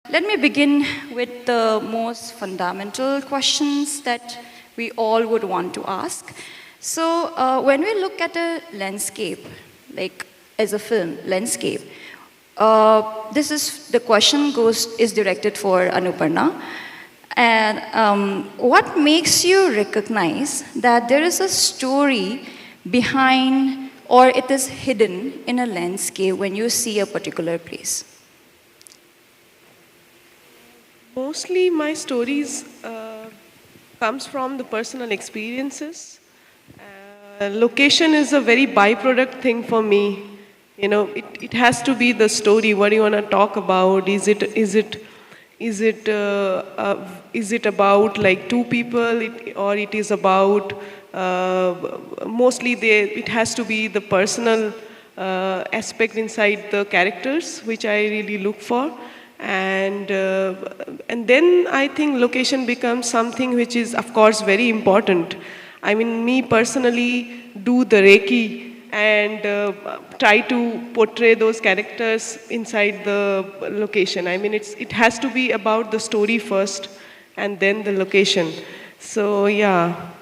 Let me begin with the most fundamental questions that we all would want to ask. So, when we look at a landscape, like as a film landscape, this is the question is directed for Anuparna. And what makes you recognize that there is a story behind or it is hidden in a landscape when you see a particular place? Mostly my stories comes from the personal experiences. Location is a very byproduct thing for me. You know, it has to be the story. What do you want to talk about? Is it about like two people, or it is about mostly it has to be the personal aspect inside the characters, which I really look for. And then I think location becomes something which is of course very important. I mean, me personally do the Reiki and try to portray those characters inside the location. I mean, it has to be about the story first and then the location. So yeah.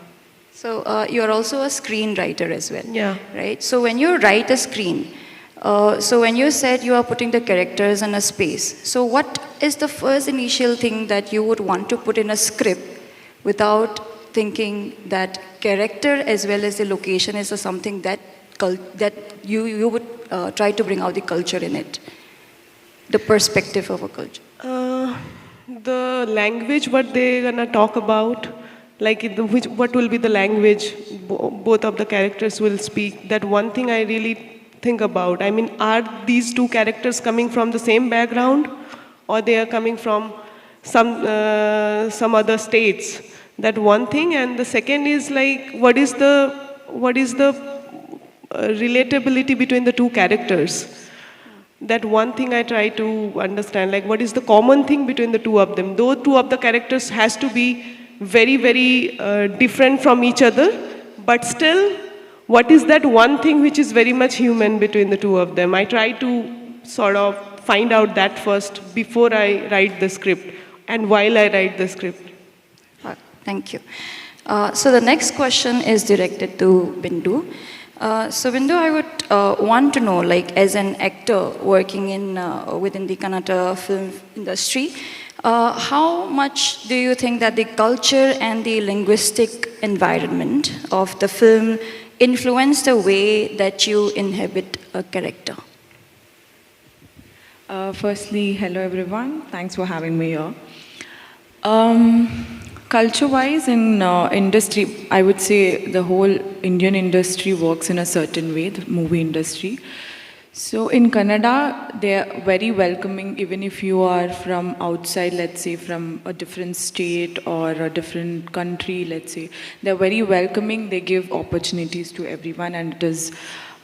So you're also a screenwriter as well, Yeah. right? So when you write a screen, so when you said you are putting the characters in a space, so what is the first initial thing that you would want to put in a script without thinking that character as well as the location is something that you would try to bring out the culture in it, the perspective of a culture? The language, what they're gonna talk about, like what will be the language both of the characters will speak. That one thing I really think about. I mean, are these two characters coming from the same background, or they are coming from some other states? That one thing. And the second is like, what is the relatability between the two characters? That one thing I try to understand, like what is the common thing between the two of them? Though two of the characters has to be very, very different from each other, but still, what is that one thing which is very much human between the two of them? I try to sort of find out that first before I write the script and while I write the script. Thank you. So the next question is directed to Bindu. So Bindu, I would want to know, like as an actor working within the Kannada film industry, how much do you think that the culture and the linguistic environment of the film influence the way that you inhabit a character? Firstly, hello everyone. Thanks for having me here. Culture-wise in industry, I would say the whole Indian industry works in a certain way, the movie industry. So in Kannada, they are very welcoming, even if you are from outside, let's say from a different state or a different country, let's say. They're very welcoming, they give opportunities to everyone, and it is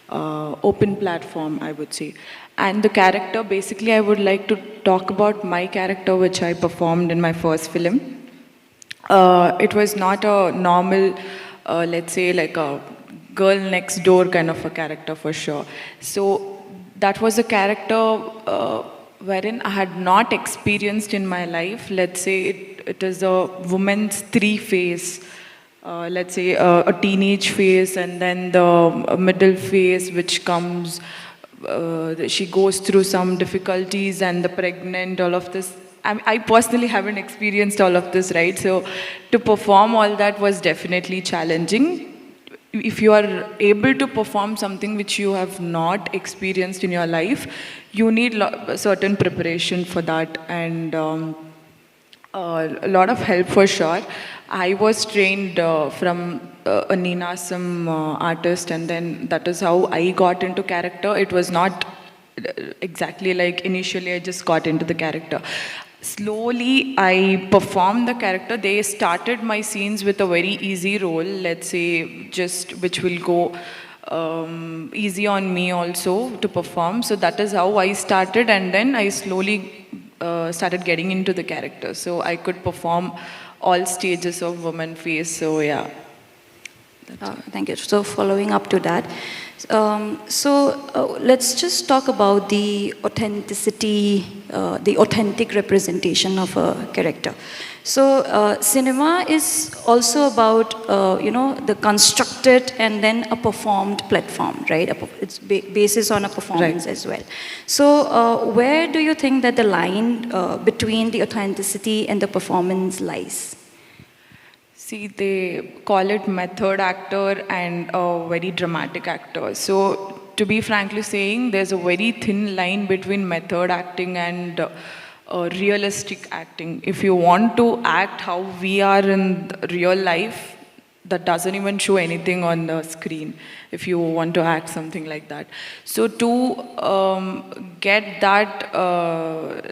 open platform, I would say. And the character, basically I would like to talk about my character, which I performed in my first film. It was not a normal, let's say like a girl next door kind of a character for sure. So that was a character wherein I had not experienced in my life. Let's say it is a woman's three phase. Let's say a teenage phase, and then the middle phase which comes, she goes through some difficulties, and the pregnant, all of this. I personally haven't experienced all of this, right? So to perform all that was definitely challenging. If you are able to perform something which you have not experienced in your life, you need certain preparation for that, and a lot of help for sure. I was trained from a Ninasam artist, and then that is how I got into character. It was not exactly like initially I just got into the character. Slowly I performed the character. They started my scenes with a very easy role, let's say, just which will go easy on me also to perform. So that is how I started, and then I slowly started getting into the character. So I could perform all stages of woman face. So yeah, Thank you. So following up to that, let's just talk about the authenticity, the authentic representation of a character. So cinema is also about, the constructed and then a performed platform, right? It's basis on a performance as well. So where do you think that the line between the authenticity and the performance lies? See, they call it method actor and a very dramatic actor. So, to be frankly saying, there's a very thin line between method acting and realistic acting. If you want to act how we are in real life, that doesn't even show anything on the screen if you want to act something like that. So to get that,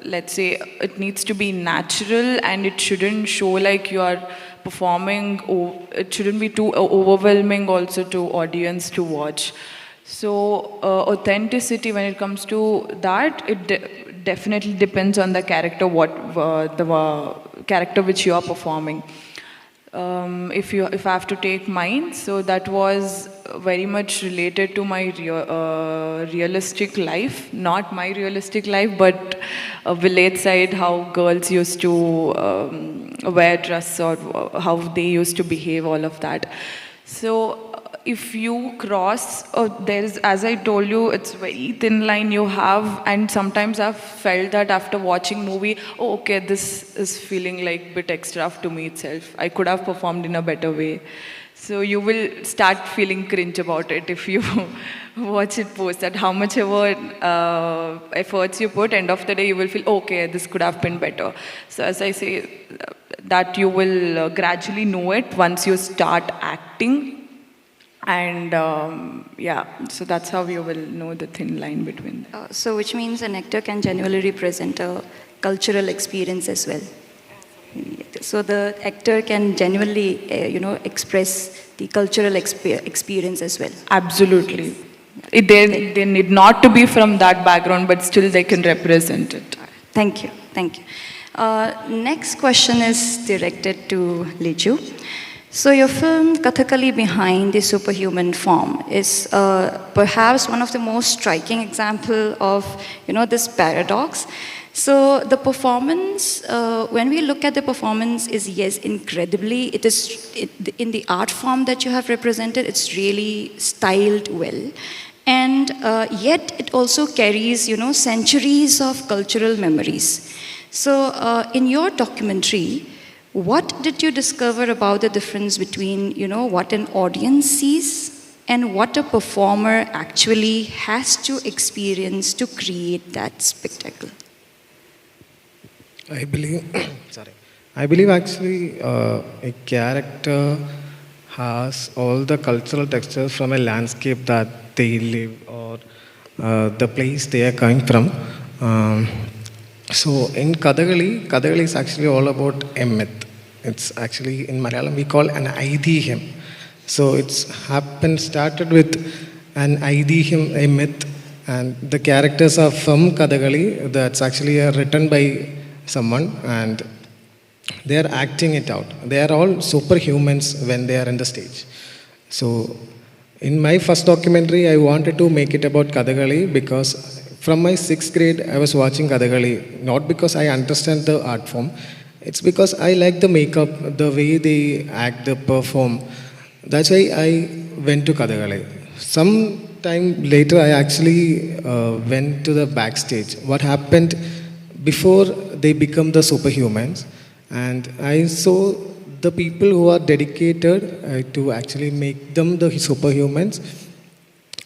let's say, it needs to be natural and it shouldn't show like you are performing, it shouldn't be too overwhelming also to audience to watch. So authenticity, when it comes to that, it definitely depends on the character, the character which you are performing. If I have to take mine, so that was very much related to my realistic life, not my realistic life, but a village side, how girls used to wear dress or how they used to behave, all of that. So if you cross, there is, as I told you, it's very thin line you have, and sometimes I've felt that after watching movie, oh, okay, this is feeling like a bit extra to me itself. I could have performed in a better way. So you will start feeling cringe about it if you watch it post, that how much ever efforts you put, end of the day you will feel, okay, this could have been better. So as I say, that you will gradually know it once you start acting. And so that's how you will know the thin line between them. So which means an actor can genuinely represent a cultural experience as well. So the actor can genuinely, express the cultural experience as well. Absolutely. They need not to be from that background, but still they can represent it. Thank you. Next question is directed to Liju. So your film Kathakali Behind the Superhuman Form is perhaps one of the most striking example of this paradox. So the performance, when we look at the performance, is yes, incredibly. In the art form that you have represented, it's really styled well, and yet it also carries centuries of cultural memories. So in your documentary, what did you discover about the difference between, what an audience sees and what a performer actually has to experience to create that spectacle? I believe, I believe actually a character has all the cultural textures from a landscape that they live or the place they are coming from. So in Kathakali is actually all about a myth. It's actually, in Malayalam, we call an aidihim. So it's started with an aidihim, a myth, and the characters are from Kathakali. That's actually written by someone, and they are acting it out. They are all superhumans when they are in the stage. So in my first documentary, I wanted to make it about Kathakali because from my 6th grade, I was watching Kathakali, not because I understand the art form. It's because I like the makeup, the way they act, they perform. That's why I went to Kathakali. Some time later, I actually went to the backstage. What happened before they become the superhumans, and I saw the people who are dedicated to actually make them the superhumans,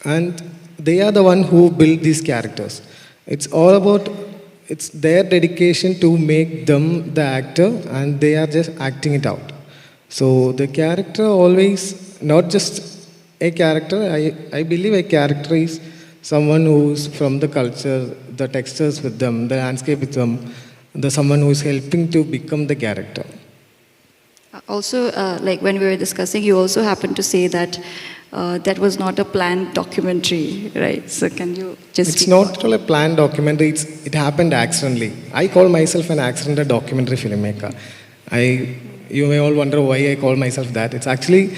and they are the one who build these characters. It's all about, it's their dedication to make them the actor, and they are just acting it out. So the character always, not just a character, I believe a character is someone who's from the culture, the textures with them, the landscape with them, someone who is helping to become the character. Also, like when we were discussing, you also happened to say that that was not a planned documentary, right? So can you just... It's not a planned documentary, it happened accidentally. I call myself an accidental documentary filmmaker. You may all wonder why I call myself that. It's actually,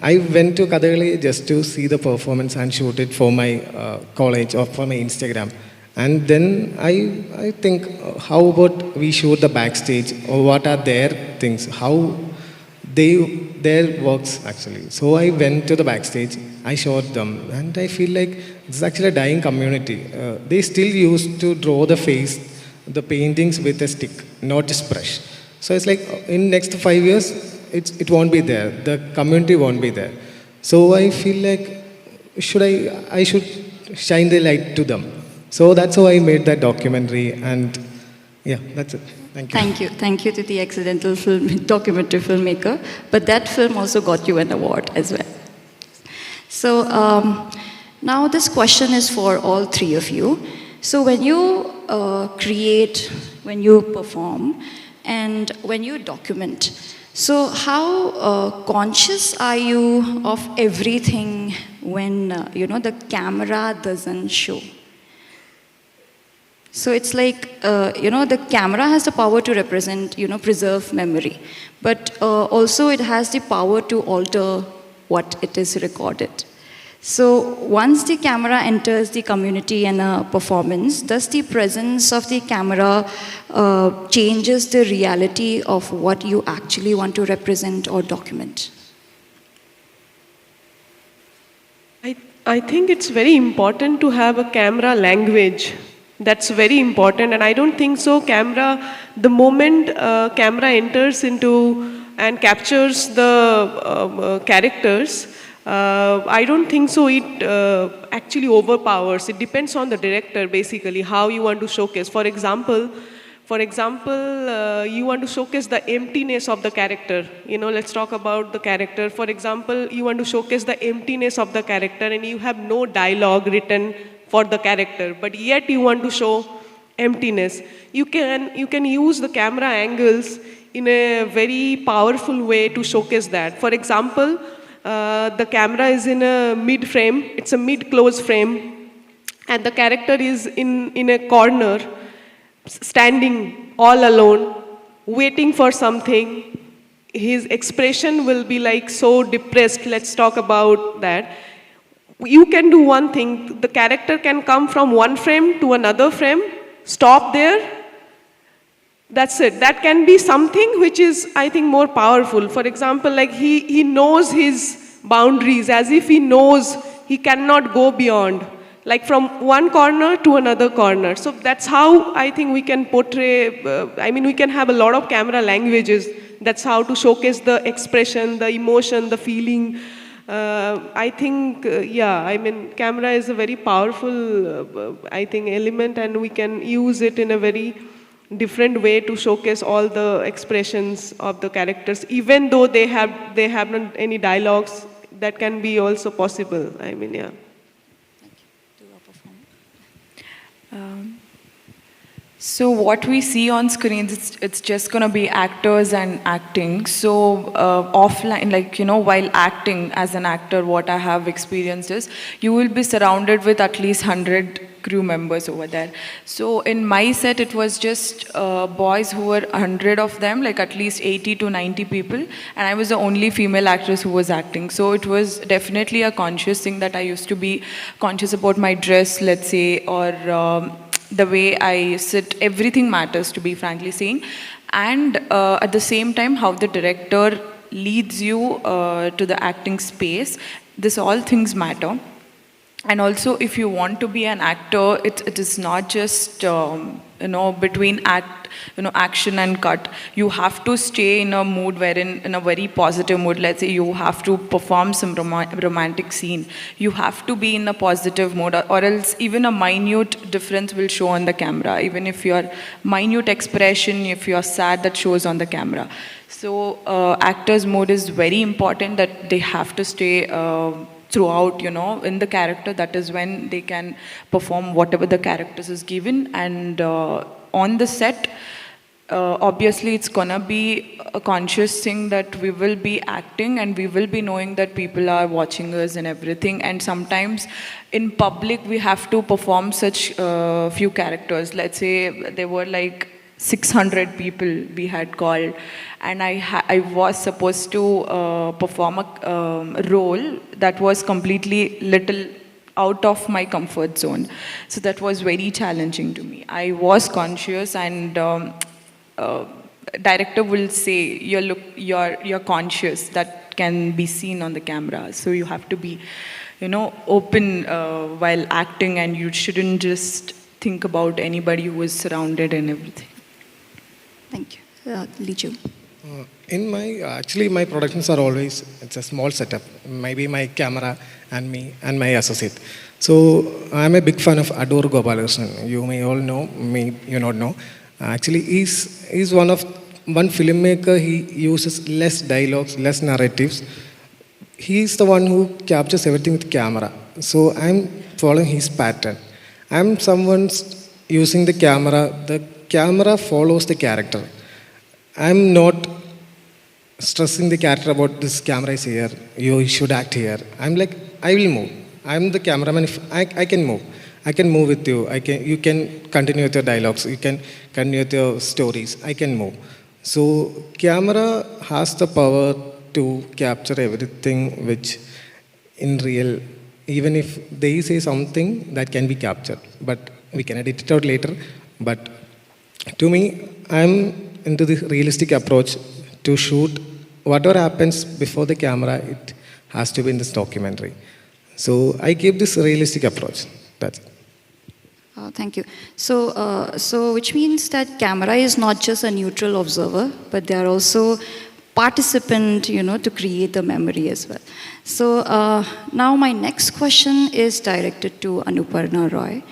I went to Kathakali just to see the performance and shoot it for my college or for my Instagram. And then I think, how about we shoot the backstage or what are their things, how their works actually. So I went to the backstage, I showed them, and I feel like it's actually a dying community. They still used to draw the face, the paintings with a stick, not just brush. So it's like in next 5 years, it won't be there. The community won't be there. So I feel like I should shine the light to them. So that's how I made that documentary, and yeah, that's it. Thank you. Thank you. Thank you to the accidental film, documentary filmmaker. But that film also got you an award as well. So now this question is for all three of you. So when you create, when you perform, and when you document, so how conscious are you of everything when, the camera doesn't show? So it's like, the camera has the power to represent, preserve memory. But also it has the power to alter what it is recorded. So once the camera enters the community and a performance, does the presence of the camera changes the reality of what you actually want to represent or document? I think it's very important to have a camera language. That's very important, and I don't think so. The moment camera enters into and captures the characters, I don't think so it actually overpowers. It depends on the director, basically, how you want to showcase. For example, you want to showcase the emptiness of the character. Let's talk about the character. For example, you want to showcase the emptiness of the character and you have no dialogue written for the character, but yet you want to show emptiness. You can use the camera angles in a very powerful way to showcase that. For example, the camera is in a mid frame, it's a mid-close frame, and the character is in a corner, standing all alone, waiting for something. His expression will be like so depressed. Let's talk about that. You can do one thing. The character can come from one frame to another frame, stop there. That's it. That can be something which is, I think, more powerful. For example, like he knows his boundaries, as if he knows he cannot go beyond, like from one corner to another corner. So that's how I think we can portray, we can have a lot of camera languages. That's how to showcase the expression, the emotion, the feeling. I think, camera is a very powerful, element, and we can use it in a very different way to showcase all the expressions of the characters, even though they haven't any dialogues. That can be also possible. So what we see on screens, it's just going to be actors and acting. So offline, while acting as an actor, what I have experienced is you will be surrounded with at least 100 crew members over there. So in my set, it was just boys who were 100 of them, like at least 80 to 90 people. And I was the only female actress who was acting. So it was definitely a conscious thing that I used to be conscious about my dress, let's say, or the way I sit. Everything matters, to be frankly saying. And at the same time, how the director leads you to the acting space. This all things matter. And also, if you want to be an actor, it is not just between action and cut. You have to stay in a mood wherein, in a very positive mood. Let's say you have to perform some romantic scene. You have to be in a positive mood, or else even a minute difference will show on the camera. Even if your minute expression, if you're sad, that shows on the camera. So actor's mood is very important. That they have to stay throughout, in the character. That is when they can perform whatever the characters is given. And on the set, obviously it's gonna be a conscious thing that we will be acting and we will be knowing that people are watching us and everything. And sometimes in public we have to perform such few characters. Let's say there were like 600 people we had called, and I was supposed to perform a role that was completely little out of my comfort zone. So that was very challenging to me. I was conscious, and director will say you're conscious, that can be seen on the camera. So you have to be, open while acting, and you shouldn't just think about anybody who is surrounded and everything. Thank you. Liju. Actually my productions are always, it's a small setup. Maybe my camera and me and my associate. So I'm a big fan of Adoor Gopalakrishnan. You may all know, may you not know. Actually, he's one filmmaker. He uses less dialogues, less narratives. He's the one who captures everything with camera. So I'm following his pattern. I'm someone's using the camera follows the character. I'm not stressing the character about this camera is here, you should act here. I'm like, I will move. I'm the cameraman. If I can move. I can move with you. You can continue with your dialogues. You can continue with your stories. I can move. So camera has the power to capture everything which in real, even if they say something that can be captured, but we can edit it out later. But to me, I'm into this realistic approach to shoot whatever happens before the camera, it has to be in this documentary. So I give this realistic approach. That's it. Thank you. So which means that camera is not just a neutral observer, but they are also participant, to create the memory as well. So now my next question is directed to Anuparna Roy.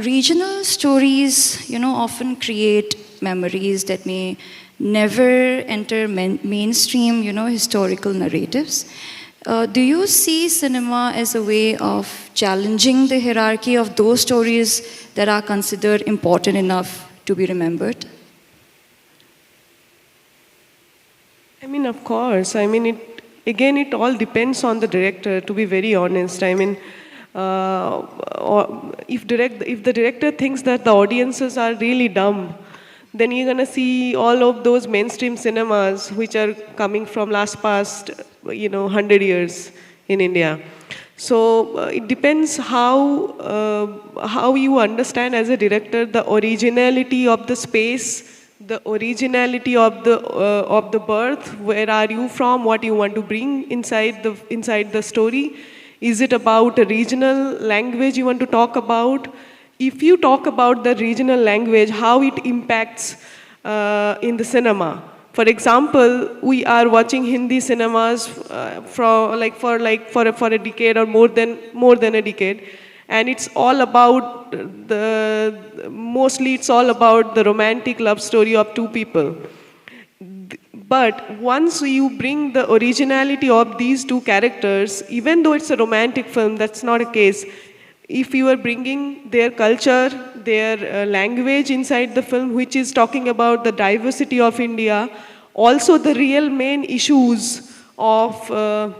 Regional stories, often create memories that may never enter mainstream, historical narratives. Do you see cinema as a way of challenging the hierarchy of those stories that are considered important enough to be remembered? I mean, of course. I mean, it all depends on the director, to be very honest. I mean, if the director thinks that the audiences are really dumb, then you're going to see all of those mainstream cinemas which are coming from past 100 years in India. So it depends how you understand as a director the originality of the space, the originality of the birth. Where are you from? What you want to bring inside the story? Is it about a regional language you want to talk about? If you talk about the regional language, how it impacts in the cinema. For example, we are watching Hindi cinemas for a decade or more than a decade, and it's all about mostly it's all about the romantic love story of two people. But once you bring the originality of these two characters, even though it's a romantic film, that's not a case. If you are bringing their culture, their language inside the film, which is talking about the diversity of India, also the real main issues of a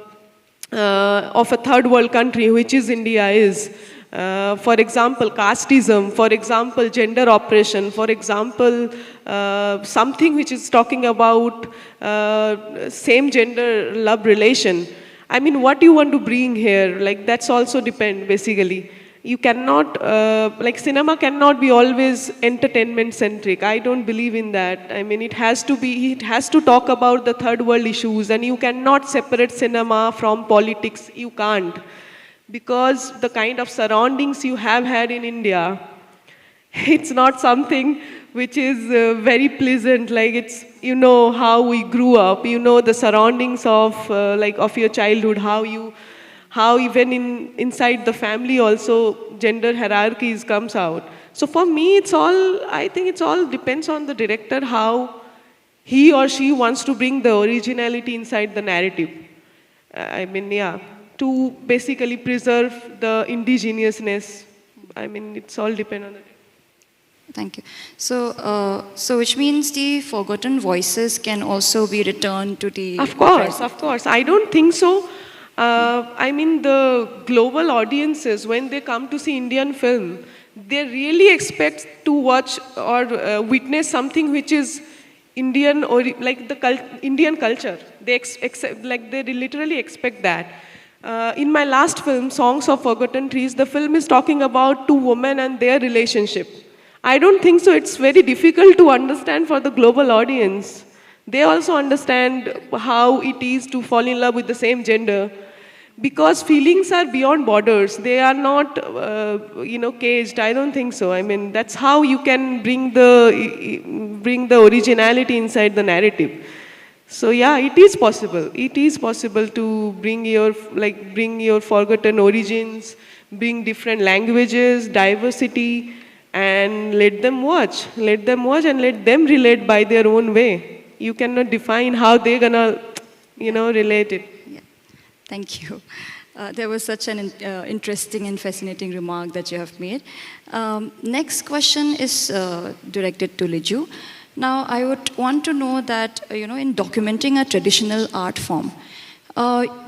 third world country, which is India is. For example, casteism, for example, gender oppression, for example, something which is talking about same gender love relation. I mean, what do you want to bring here? Like, that's also depend, basically. You cannot, cinema cannot be always entertainment-centric. I don't believe in that. I mean, it has to talk about the third world issues, and you cannot separate cinema from politics. You can't. Because the kind of surroundings you have had in India, it's not something which is very pleasant. Like, it's, how we grew up, the surroundings of your childhood, how even inside the family also gender hierarchies comes out. So for me, I think it's all depends on the director, how he or she wants to bring the originality inside the narrative. To basically preserve the indigenousness. I mean, it's all depend on the director. Thank you. So which means the forgotten voices can also be returned to the... Of course. I don't think so. The global audiences, when they come to see Indian film, they really expect to watch or witness something which is Indian or like the Indian culture. They like they literally expect that. In my last film, Songs of Forgotten Trees, the film is talking about two women and their relationship. I don't think so. It's very difficult to understand for the global audience. They also understand how it is to fall in love with the same gender, because feelings are beyond borders. They are not, caged. I don't think so. I mean, that's how you can bring the originality inside the narrative. So yeah, it is possible. It is possible to bring your forgotten origins, bring different languages, diversity, and let them watch. Let them watch and let them relate by their own way. You cannot define how they're gonna, relate it. Yeah. Thank you. There was such an interesting and fascinating remark that you have made. Next question is directed to Liju. Now, I would want to know that, in documenting a traditional art form,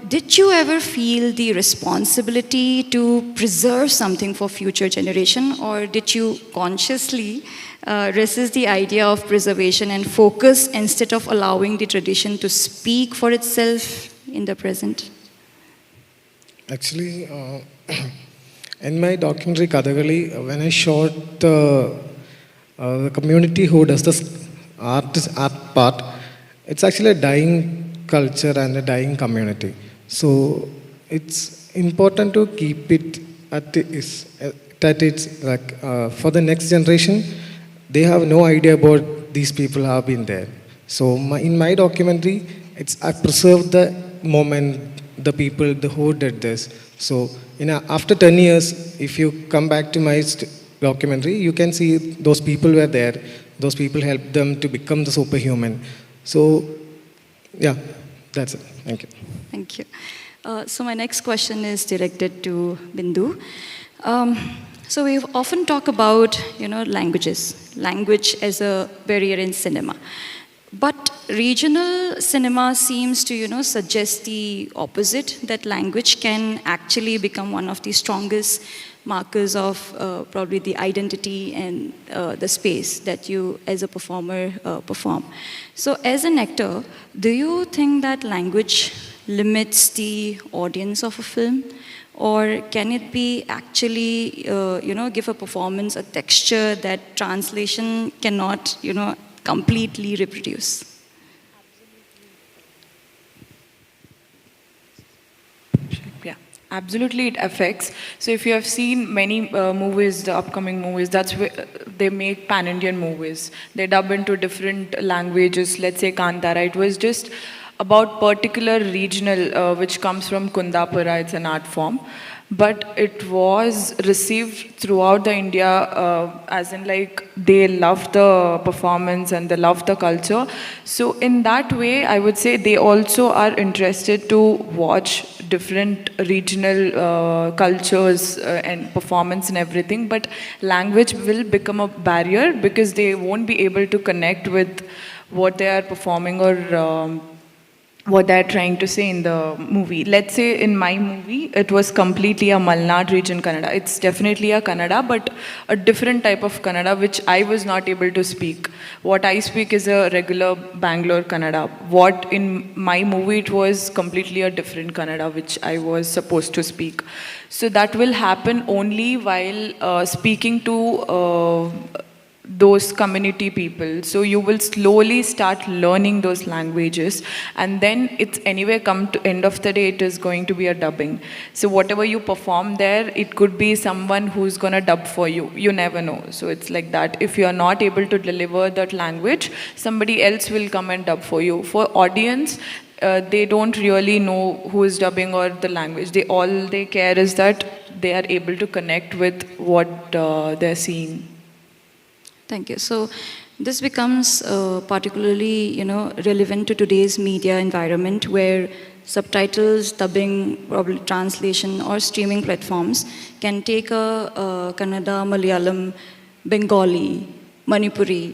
did you ever feel the responsibility to preserve something for future generation, or did you consciously resist the idea of preservation and focus instead of allowing the tradition to speak for itself in the present? Actually, in my documentary Kathakali, when I shot the community who does the art part, it's actually a dying culture and a dying community. So it's important to keep it at its like for the next generation. They have no idea about these people who have been there. So in my documentary, I preserved the moment, the people, who did this. So after 10 years, if you come back to my documentary, you can see those people were there. Those people helped them to become the superhuman. So, yeah, that's it. Thank you. Thank you. So my next question is directed to Bindu. So we often talk about, language as a barrier in cinema. But regional cinema seems to, suggest the opposite, that language can actually become one of the strongest markers of probably the identity and the space that you as a performer perform. So as an actor, do you think that language limits the audience of a film? Or can it be actually, give a performance a texture that translation cannot, completely reproduce? Yeah, absolutely it affects. So if you have seen many movies, the upcoming movies, that's where they make pan-Indian movies. They dub into different languages. Let's say Kantara, it was just about particular regional, which comes from Kundapura, it's an art form. But it was received throughout the India, as in like they love the performance and they love the culture. So in that way, I would say they also are interested to watch different regional cultures and performance and everything. But language will become a barrier because they won't be able to connect with what they are performing or what they're trying to say in the movie. Let's say in my movie, it was completely a Malnad region Kannada. It's definitely a Kannada, but a different type of Kannada, which I was not able to speak. What I speak is a regular Bangalore Kannada. What in my movie, it was completely a different Kannada, which I was supposed to speak. So that will happen only while speaking to those community people. So you will slowly start learning those languages, and then it's anyway come to end of the day, it is going to be a dubbing. So whatever you perform there, it could be someone who's gonna dub for you. You never know. So it's like that. If you are not able to deliver that language, somebody else will come and dub for you. For audience, they don't really know who is dubbing or the language. All they care is that they are able to connect with what they're seeing. Thank you. So this becomes particularly, relevant to today's media environment where subtitles, dubbing, probably translation or streaming platforms can take a Kannada, Malayalam, Bengali, Manipuri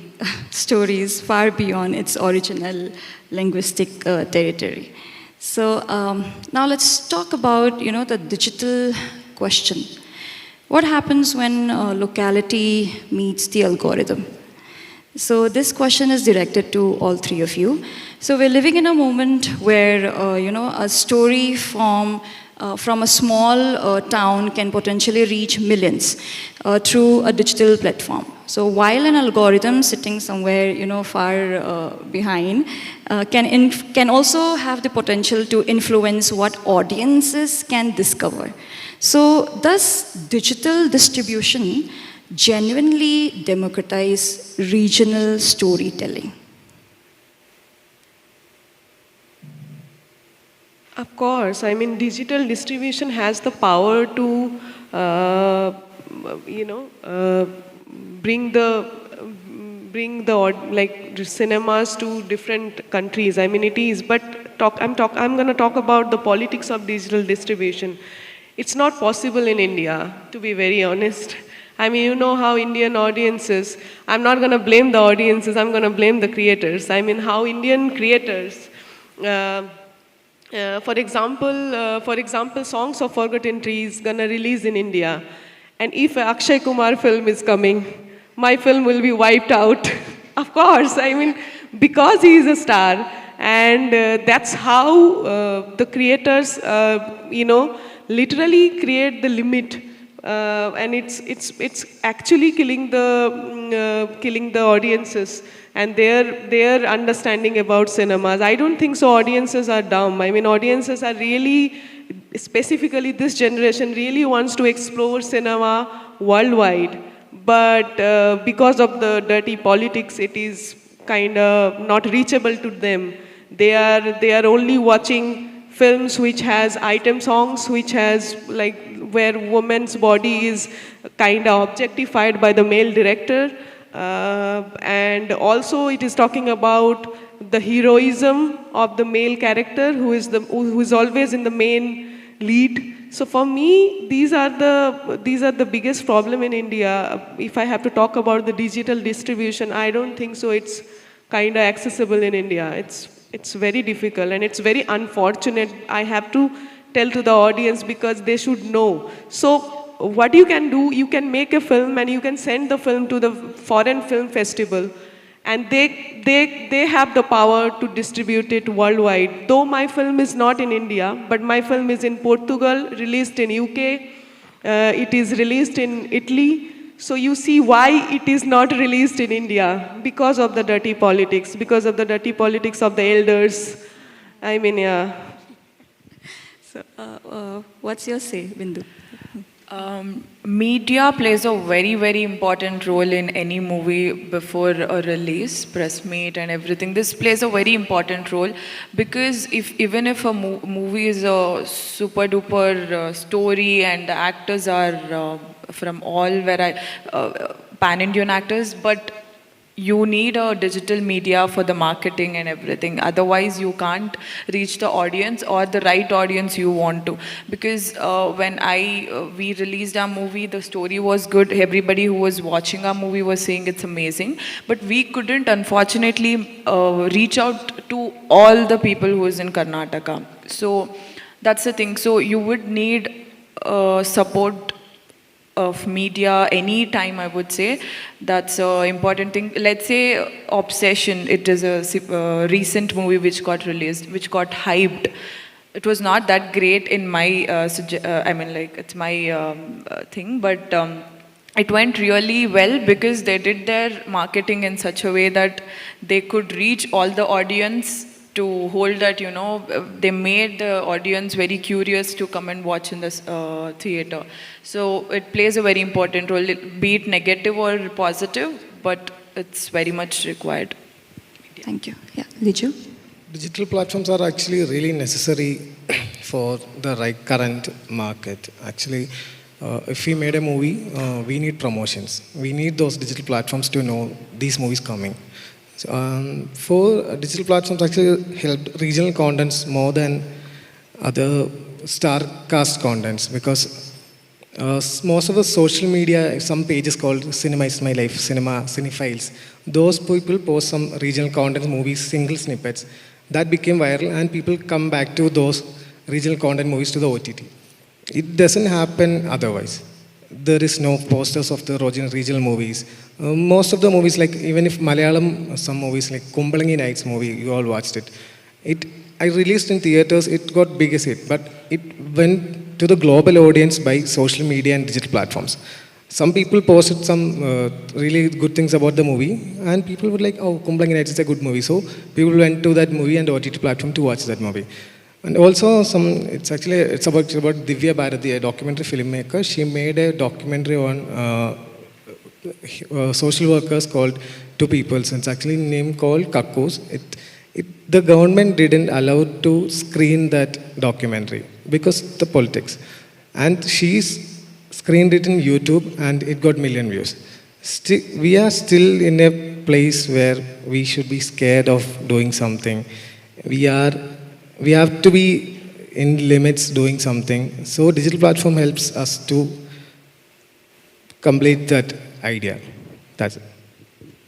stories far beyond its original linguistic territory. So now let's talk about, the digital question. What happens when locality meets the algorithm? So this question is directed to all three of you. So we're living in a moment where a story from a small town can potentially reach millions through a digital platform. So while an algorithm sitting somewhere far behind can also have the potential to influence what audiences can discover. So does digital distribution genuinely democratize regional storytelling? Of course, I mean, digital distribution has the power to, bring the cinemas to different countries. I mean, it is. But I'm going to talk about the politics of digital distribution. It's not possible in India, to be very honest. I mean, you know how Indian audiences. I'm not going to blame the audiences. I'm going to blame the creators. I mean, how Indian creators. For example, Songs of Forgotten Trees gonna release in India, and if a Akshay Kumar film is coming, my film will be wiped out. Of course, I mean, because he is a star, and that's how the creators, literally create the limit, and it's actually killing the audiences and their understanding about cinemas. I don't think so audiences are dumb. I mean, audiences are really, specifically this generation, really wants to explore cinema worldwide. But because of the dirty politics, it is kind of not reachable to them. They are only watching films which has item songs, which has where woman's body is kind of objectified by the male director. And also it is talking about the heroism of the male character who is always in the main lead. So for me, these are the biggest problem in India. If I have to talk about the digital distribution, I don't think so it's kind of accessible in India. It's very difficult and it's very unfortunate. I have to tell to the audience because they should know. So what you can do, you can make a film and you can send the film to the foreign film festival, and they have the power to distribute it worldwide. Though my film is not in India, but my film is in Portugal, released in UK, it is released in Italy. So you see why it is not released in India, because of the dirty politics, because of the dirty politics of the elders. I mean, yeah. So what's your say, Bindu? Media plays a very, very important role in any movie before a release, press meet and everything. This plays a very important role because even if a movie is a super duper story and the actors are from all pan-Indian actors, but you need a digital media for the marketing and everything. Otherwise, you can't reach the audience or the right audience you want to. Because when we released our movie, the story was good. Everybody who was watching our movie was saying it's amazing. But we couldn't, unfortunately, reach out to all the people who was in Karnataka. So that's the thing. So you would need support of media any time, I would say. That's an important thing. Let's say Obsession, it is a recent movie which got released, which got hyped. It was not that great in my, it's my thing, but it went really well because they did their marketing in such a way that they could reach all the audience to hold that, they made the audience very curious to come and watch in this theater. So it plays a very important role, be it negative or positive, but it's very much required. Thank you. Yeah, Liju? Digital platforms are actually really necessary for the current market. Actually, if we made a movie, we need promotions. We need those digital platforms to know these movies coming. For digital platforms actually helped regional contents more than other star cast contents because most of the social media, some pages called Cinema is My Life, Cinema, Cinephiles, those people post some regional content movies, single snippets. That became viral and people come back to those regional content movies to the OTT. It doesn't happen otherwise. there is no posters of the regional movies. Most of the movies, like even if Malayalam, some movies like Kumbalangi Nights movie, you all watched it. I released in theaters, it got biggest hit, but it went to the global audience by social media and digital platforms. Some people posted some really good things about the movie, and people were like, oh, Kumbalangi Nights is a good movie. So people went to that movie and OTT platform to watch that movie. And also, it's about Divya Bharati, a documentary filmmaker. She made a documentary on social workers called Two Peoples. It's actually named called Kakkus. The government didn't allow to screen that documentary because the politics. And she's screened it in YouTube and it got million views. We are still in a place where we should be scared of doing something. We have to be in limits doing something. So digital platform helps us to complete that idea. That's it.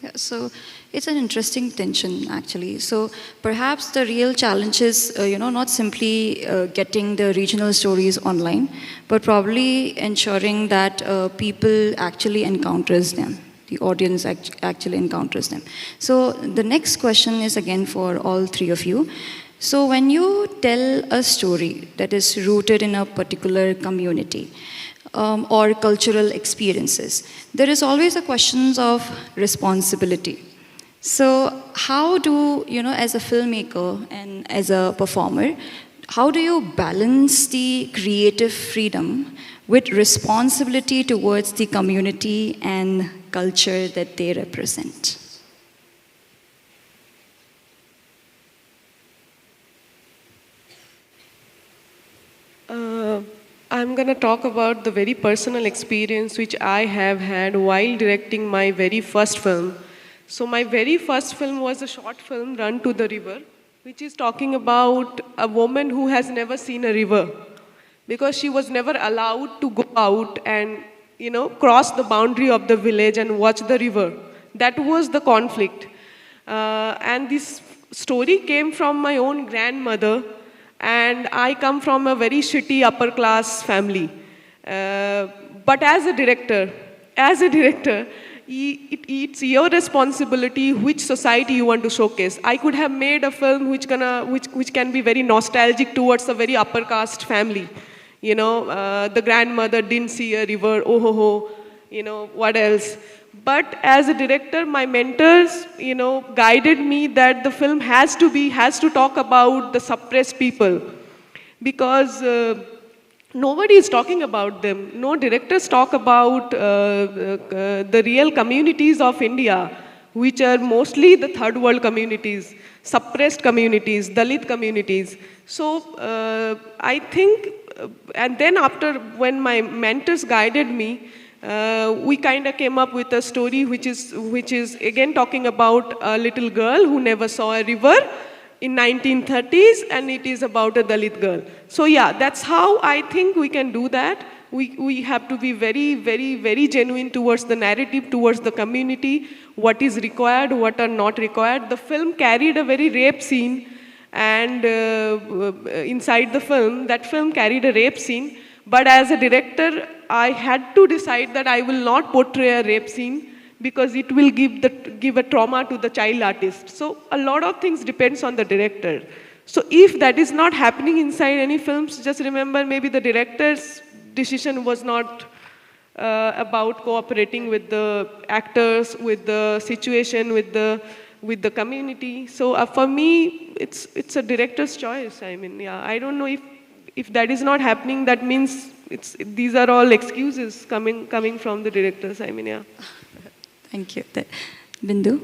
Yeah, so it's an interesting tension, actually. So perhaps the real challenge is, not simply getting the regional stories online, but probably ensuring that people actually encounters them. The audience actually encounters them. So the next question is again for all three of you. So when you tell a story that is rooted in a particular community, or cultural experiences, there is always a question of responsibility. So how do, as a filmmaker and as a performer, how do you balance the creative freedom with responsibility towards the community and culture that they represent? I'm going to talk about the very personal experience which I have had while directing my very first film. So my very first film was a short film, Run to the River, which is talking about a woman who has never seen a river because she was never allowed to go out and, cross the boundary of the village and watch the river. That was the conflict. And this story came from my own grandmother. And I come from a very shitty upper class family. But as a director, it's your responsibility which society you want to showcase. I could have made a film which can be very nostalgic towards a very upper caste family. The grandmother didn't see a river, oh ho ho, what else. But as a director, my mentors, guided me that the film has to talk about the suppressed people. Because nobody is talking about them. No directors talk about the real communities of India, which are mostly the third world communities, suppressed communities, Dalit communities. So I think, and then after when my mentors guided me, we kind of came up with a story which is again talking about a little girl who never saw a river in 1930s, and it is about a Dalit girl. So yeah, that's how I think we can do that. We have to be very, very, very genuine towards the narrative, towards the community, what is required, what are not required. The film carried a very rape scene, and inside the film, that film carried a rape scene. But as a director, I had to decide that I will not portray a rape scene because it will give a trauma to the child artist. So a lot of things depends on the director. So if that is not happening inside any films, just remember maybe the director's decision was not about cooperating with the actors, with the situation, with the community. So for me, it's a director's choice. I mean, yeah, I don't know if that is not happening, that means these are all excuses coming from the directors. I mean, yeah. Thank you. Bindu?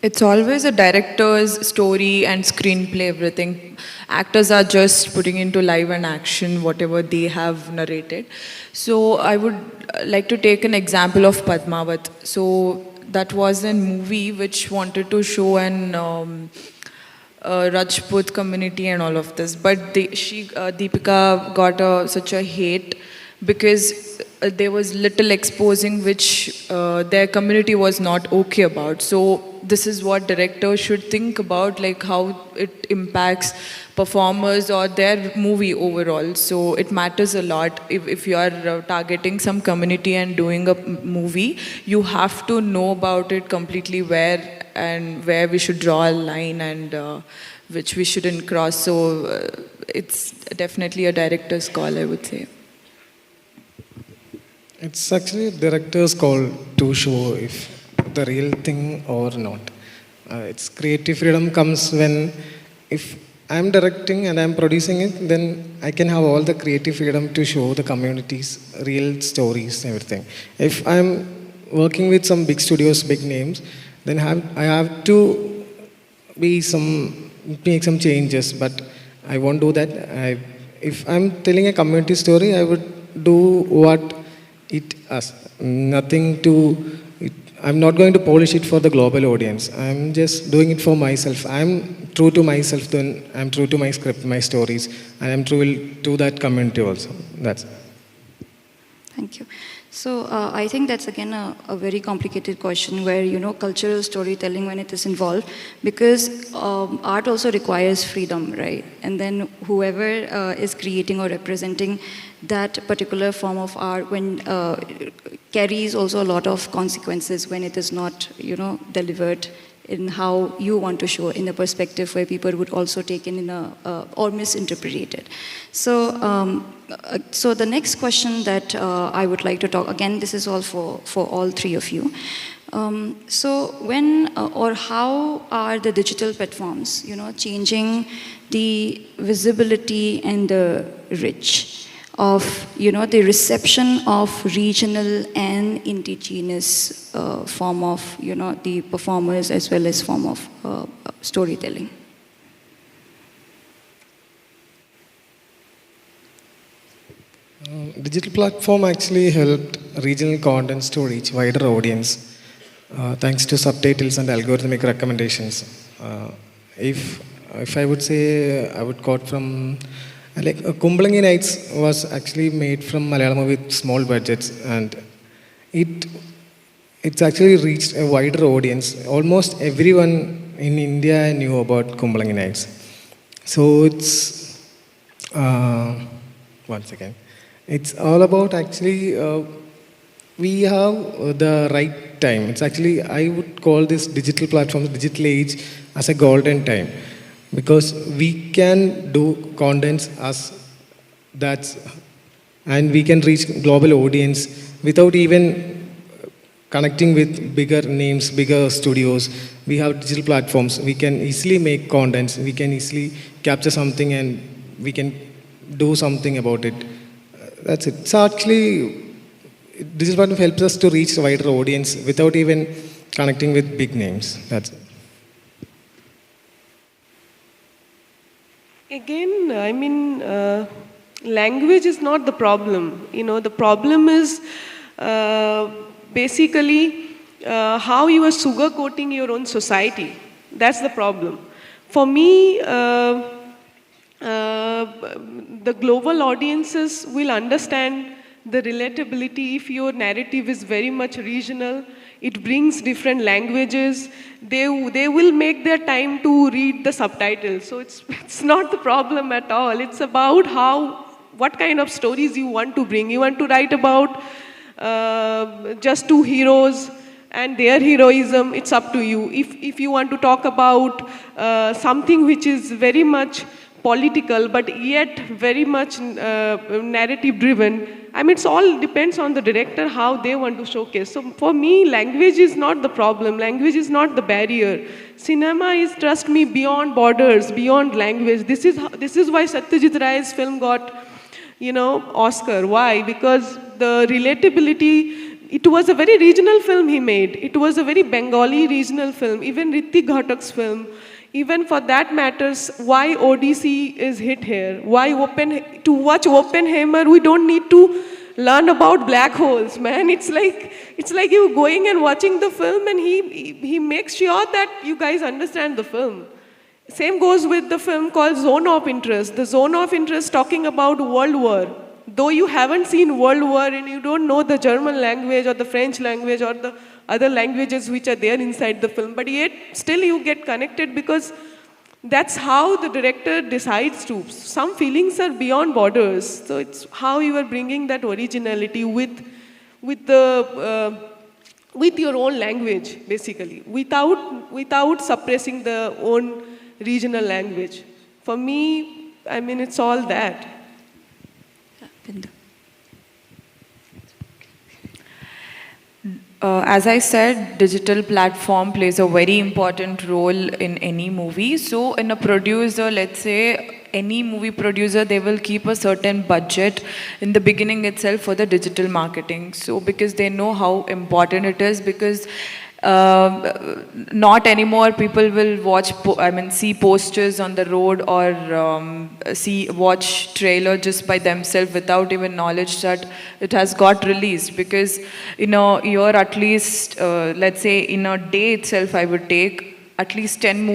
It's always a director's story and screenplay, everything. Actors are just putting into live and action whatever they have narrated. So I would like to take an example of Padmavat. So that was a movie which wanted to show an Rajput community and all of this. But Deepika got such a hate because there was little exposing which their community was not okay about. So this is what directors should think about, like how it impacts performers or their movie overall. So it matters a lot. If you are targeting some community and doing a movie, you have to know about it completely, where we should draw a line and which we shouldn't cross. So it's definitely a director's call, I would say. It's actually a director's call to show if the real thing or not. It's creative freedom comes when, if I'm directing and I'm producing it, then I can have all the creative freedom to show the community's real stories, everything. If I'm working with some big studios, big names, then I have to make some changes, but I won't do that. If I'm telling a community story, I would do what it has. Nothing to I'm not going to polish it for the global audience. I'm just doing it for myself. I'm true to myself, then I'm true to my script, my stories, and I'm true to that community also. That's it. Thank you. So I think that's again a very complicated question where, cultural storytelling when it is involved, because art also requires freedom, right? And then whoever is creating or representing that particular form of art when carries also a lot of consequences when it is not, delivered in how you want to show, in a perspective where people would also take in or misinterpret it. So the next question that I would like to talk, again, this is all for all three of you. So when or how are the digital platforms, changing the visibility and the reach of, the reception of regional and indigenous form of, the performers as well as form of storytelling? Digital platform actually helped regional contents to reach wider audience thanks to subtitles and algorithmic recommendations. If I would say, I would quote from Kumbalangi Nights was actually made from Malayalam with small budgets, and it's actually reached a wider audience. Almost everyone in India knew about Kumbalangi Nights. So it's once again, it's all about actually we have the right time. It's actually, I would call this digital platform, digital age, as a golden time. Because we can do contents and we can reach global audience without even connecting with bigger names, bigger studios. We have digital platforms. We can easily make contents. We can easily capture something and we can do something about it. That's it. So actually, digital platform helps us to reach a wider audience without even connecting with big names. That's it. Again, language is not the problem. The problem is basically how you are sugarcoating your own society. That's the problem. For me, the global audiences will understand the relatability if your narrative is very much regional. It brings different languages. They will make their time to read the subtitles. So it's not the problem at all. It's about what kind of stories you want to bring. You want to write about just two heroes and their heroism. It's up to you. If you want to talk about something which is very much political but yet very much narrative driven, it all depends on the director, how they want to showcase. So for me, language is not the problem. Language is not the barrier. Cinema is, trust me, beyond borders, beyond language. This is why Satyajit Ray's film got, Oscar. Why? Because the relatability, it was a very regional film he made. It was a very Bengali regional film. Even Ritik Ghatak's film. Even for that matters, why Odyssey is hit here. To watch Oppenheimer, we don't need to learn about black holes, man. It's like you going and watching the film and he makes sure that you guys understand the film. Same goes with the film called Zone of Interest. The Zone of Interest talking about World War. though you haven't seen World War and you don't know the German language or the French language or the other languages which are there inside the film, but yet still you get connected because that's how the director decides to. Some feelings are beyond borders, so it's how you are bringing that originality with your own language, basically, without suppressing the own regional language. For me, I mean, it's all that. Bindu. As I said, digital platform plays a very important role in any movie. So in a producer, let's say any movie producer, they will keep a certain budget in the beginning itself for the digital marketing. So because they know how important it is, because not anymore people will see posters on the road or watch trailer just by themselves without even knowledge that it has got released, because in a year at least, let's say in a day itself, I would take at least 10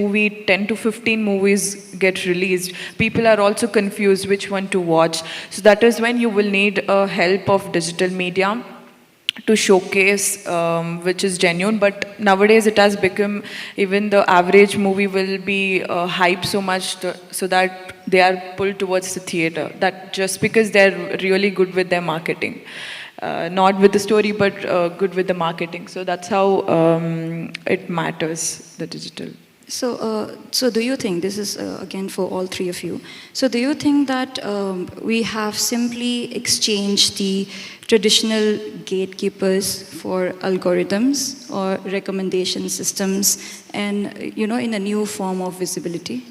to 15 movies get released. People are also confused which one to watch. So that is when you will need a help of digital media to showcase which is genuine. But nowadays it has become, even the average movie will be hyped so much so that they are pulled towards the theater, that just because they're really good with their marketing. Not with the story, but good with the marketing. So that's how it matters, the digital. So do you think, this is again for all three of you, so do you think that we have simply exchanged the traditional gatekeepers for algorithms or recommendation systems and, in a new form of visibility?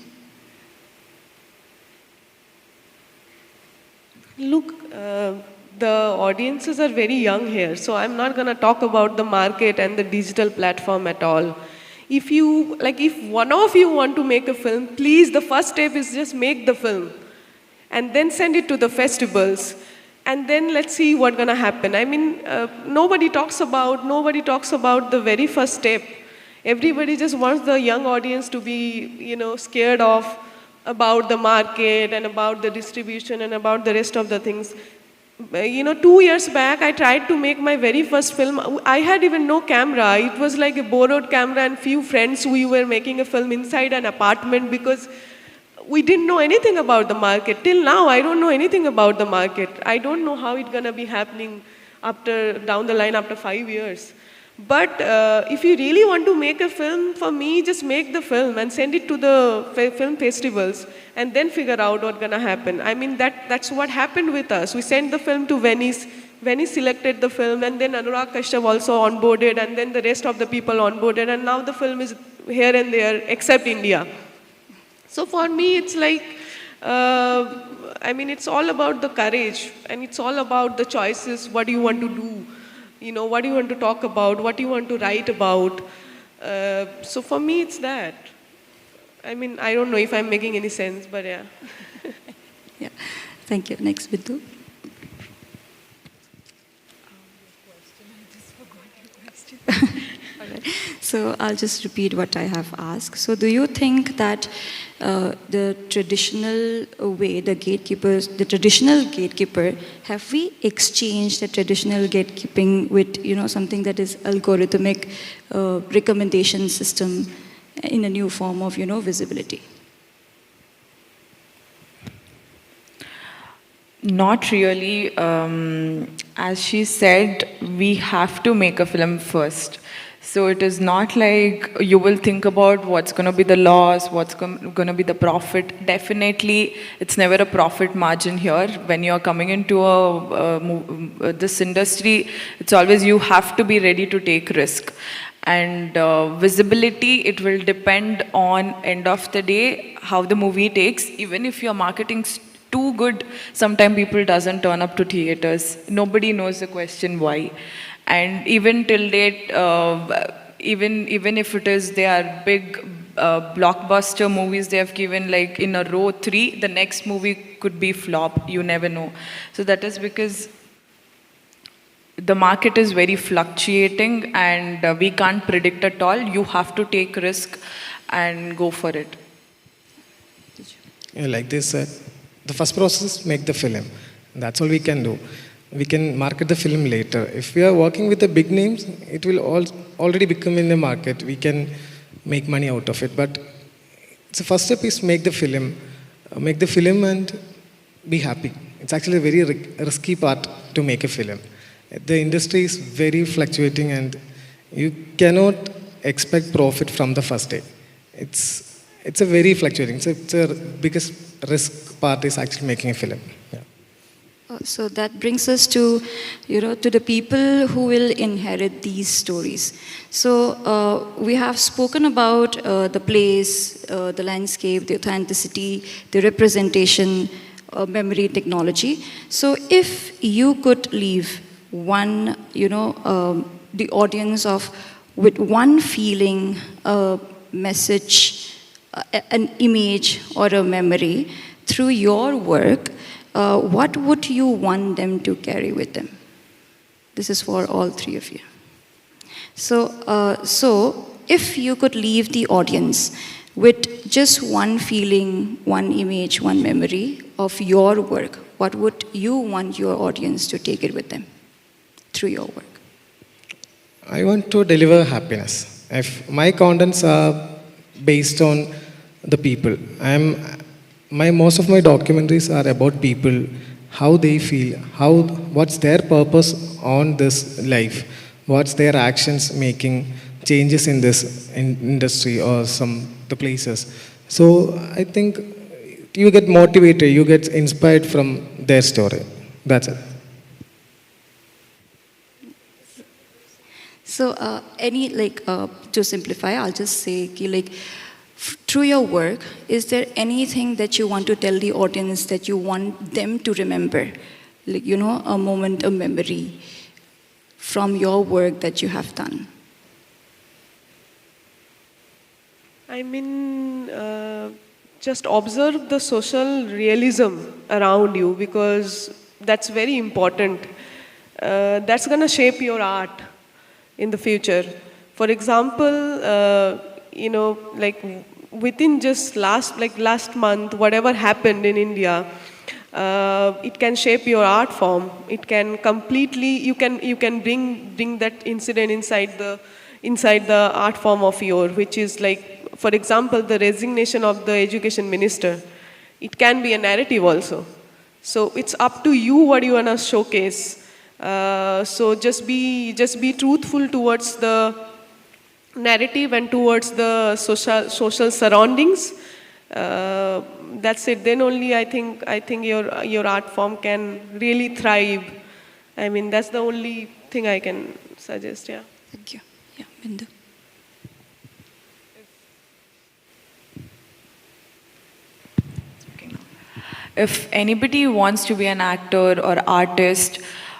Look, the audiences are very young here, so I'm not going to talk about the market and the digital platform at all. If one of you want to make a film, please, the first step is just make the film and then send it to the festivals. And then let's see what's going to happen. I mean, nobody talks about the very first step. Everybody just wants the young audience to be, scared of about the market and about the distribution and about the rest of the things. 2 years back, I tried to make my very first film. I had even no camera. It was like a borrowed camera and few friends. We were making a film inside an apartment because we didn't know anything about the market. Till now, I don't know anything about the market. I don't know how it's going to be happening down the line after 5 years. But if you really want to make a film, for me, just make the film and send it to the film festivals and then figure out what's going to happen. I mean, that's what happened with us. We sent the film to Venice. Venice selected the film, and then Anurag Kashyap also onboarded, and then the rest of the people onboarded, and now the film is here and there, except India. So for me, it's like, it's all about the courage, and it's all about the choices, what do you want to do. What do you want to talk about? What do you want to write about? So for me, it's that. I don't know if I'm making any sense, but yeah. Yeah. Thank you. Next, Bindu. So I'll just repeat what I have asked. So do you think that the traditional way, the traditional gatekeeper, have we exchanged the traditional gatekeeping with, something that is algorithmic recommendation system in a new form of, visibility? Not really. As she said, we have to make a film first. So it is not like you will think about what's going to be the loss, what's going to be the profit. Definitely, it's never a profit margin here. When you're coming into this industry, it's always you have to be ready to take risk. And visibility, it will depend on, end of the day, how the movie takes. Even if your marketing's too good, sometimes people doesn't turn up to theaters. Nobody knows the question why. And even till date, even if it is, they are big blockbuster movies they have given like in a row 3, the next movie could be flop. You never know. So that is because the market is very fluctuating and we can't predict at all. You have to take risk and go for it. Yeah, like they said, the first process is make the film. That's all we can do. We can market the film later. If we are working with the big names, it will already become in the market. We can make money out of it. But the first step is make the film and be happy. It's actually a very risky part to make a film. The industry is very fluctuating and you cannot expect profit from the first day. It's a very fluctuating. So it's a biggest risk part is actually making a film. Yeah. So that brings us to, to the people who will inherit these stories. So we have spoken about the place, the landscape, the authenticity, the representation, memory, technology. So if you could leave one, the audience with one feeling, a message, an image, or a memory through your work, what would you want them to carry with them? This is for all three of you. So if you could leave the audience with just one feeling, one image, one memory of your work, what would you want your audience to take it with them through your work? I want to deliver happiness. If my contents are based on the people, most of my documentaries are about people, how they feel, what's their purpose on this life, what's their actions making changes in this industry or the places. So I think you get motivated, you get inspired from their story. That's it. So to simplify, I'll just say, through your work, is there anything that you want to tell the audience that you want them to remember? A moment, a memory from your work that you have done? Just observe the social realism around you, because that's very important. That's going to shape your art in the future. For example, within just last month, whatever happened in India, it can shape your art form. It can completely, you can bring that incident inside the art form of which is for example, the resignation of the education minister. It can be a narrative also. So it's up to you what you wanna showcase. So just be truthful towards the narrative and towards the social surroundings. That's it. Then only I think your art form can really thrive. That's the only thing I can suggest. Yeah. Thank you. Yeah, Bindu. If anybody wants to be an actor or artist,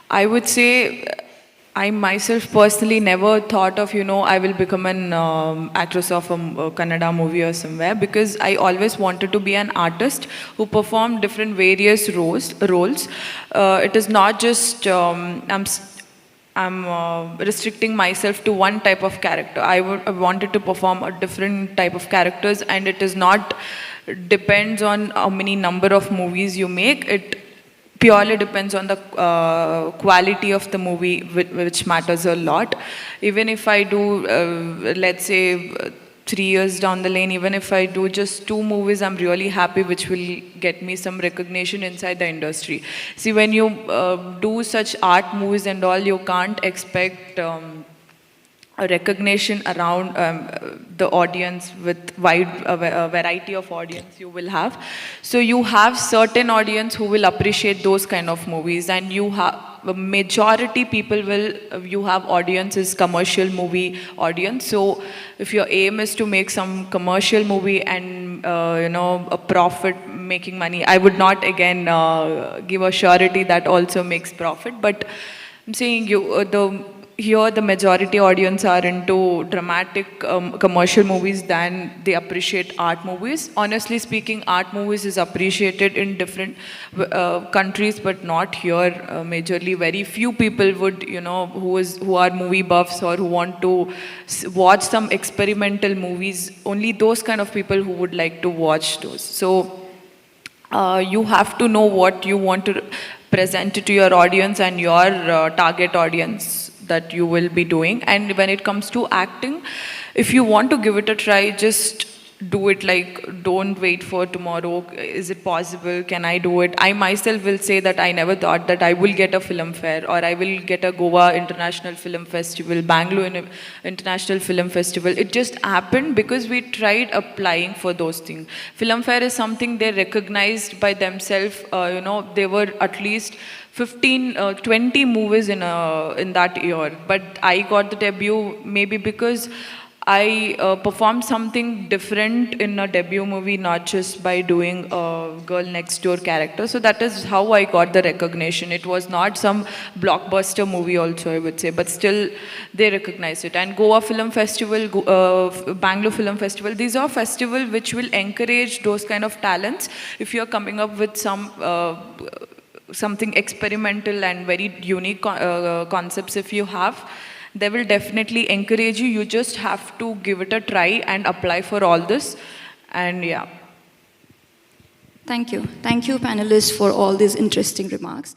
I would say I myself personally never thought of, I will become an actress of a Kannada movie or somewhere, because I always wanted to be an artist who performed different various roles. It is not just, I'm restricting myself to one type of character. I wanted to perform a different type of characters, and it is not depends on how many number of movies you make. It purely depends on the quality of the movie, which matters a lot. Even if I do, let's say, 3 years down the lane, even if I do just 2 movies, I'm really happy, which will get me some recognition inside the industry. See, when you do such art movies and all, you can't expect a recognition around the audience with wide variety of audience you will have. So you have certain audience who will appreciate those kind of movies, and you have a majority people you have audience is commercial movie audience. So if your aim is to make some commercial movie and a profit making money, I would not again give a surety that also makes profit, but I'm saying here the majority audience are into dramatic commercial movies than they appreciate art movies. Honestly speaking, art movies is appreciated in different countries, but not here majorly. Very few people would, who are movie buffs or who want to watch some experimental movies. Only those kind of people who would like to watch those. So you have to know what you want to present it to your audience and your target audience that you will be doing. And when it comes to acting, if you want to give it a try, just do it. Like, don't wait for tomorrow. Is it possible? Can I do it? I myself will say that I never thought that I will get a film fair, or I will get a Goa International Film Festival, Bangalore International Film Festival. It just happened because we tried applying for those things. Film fair is something they recognized by themselves. There were at least 20 movies in that year. But I got the debut maybe because I performed something different in a debut movie, not just by doing a girl next door character. So that is how I got the recognition. It was not some blockbuster movie also, I would say, but still they recognized it. And Goa Film Festival, Bangalore Film Festival, these are festivals which will encourage those kind of talents. If you're coming up with something experimental and very unique concepts, if you have, they will definitely encourage you. You just have to give it a try and apply for all this. And yeah. Thank you. Thank you, panelists, for all these interesting remarks.